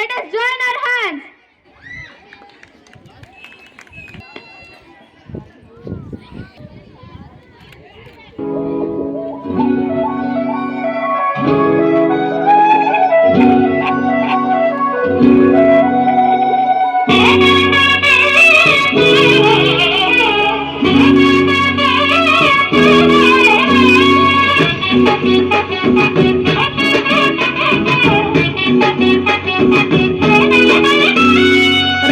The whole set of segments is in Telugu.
Let us join our hands.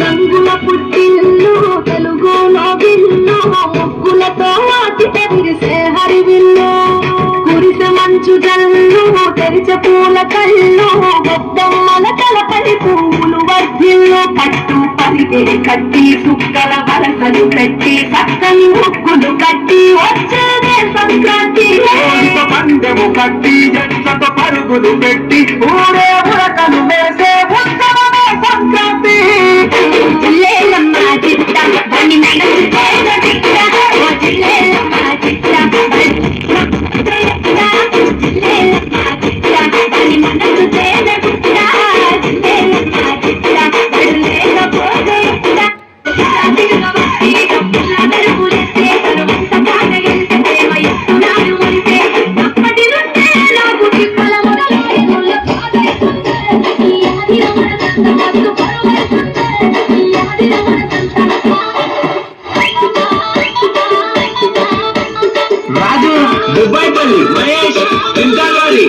రంగుల పుట్టిల్లు తెలుగులో విల్లు ముగ్గులతో తిరిసే హరివిల్లు కురిసె మంచు జల్లు తెరిచే పూల కళ్ళు గొద్దమ్మల తలపడి పువ్వులు వర్ధిల్లు పట్టు పరిగే కట్టి సుక్కల వరసలు పెట్టి చక్కని ముగ్గులు కట్టి వచ్చేదే సంక్రాంతి పందెము కట్టి జంటతో పరుగులు పెట్టి ఊరే ఉరకలు వేసే ఉత్సవమే సంక్రాంతి. జిల్లేలమ్మ చిట్ట బని మనసు చేత చిట్ట ఓ జిల్లేలమ్మ చిట్ట జిల్లేలమ్మ చిట్ట బని మనసు చేత చిట్ట జిల్లేలమ్మ చిట్ట బడులేకపోతే రాజు దుబ్బాయిపల్లి మహేష్ ఇంతాగారి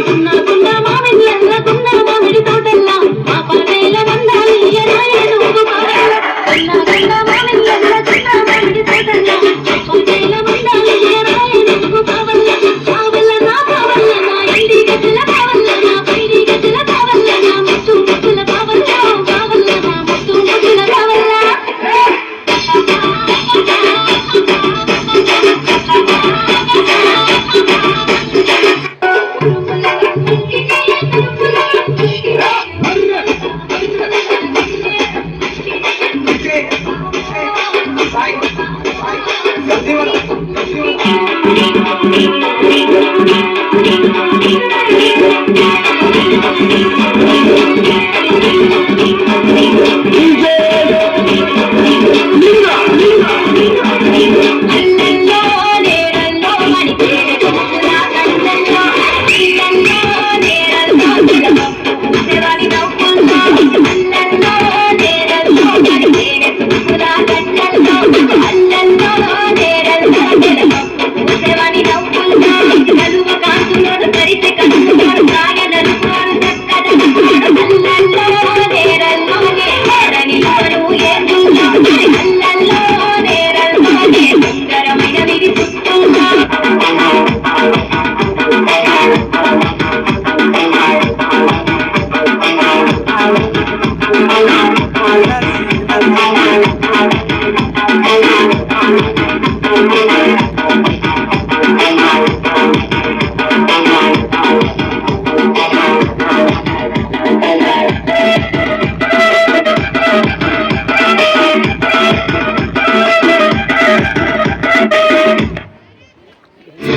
Thank you.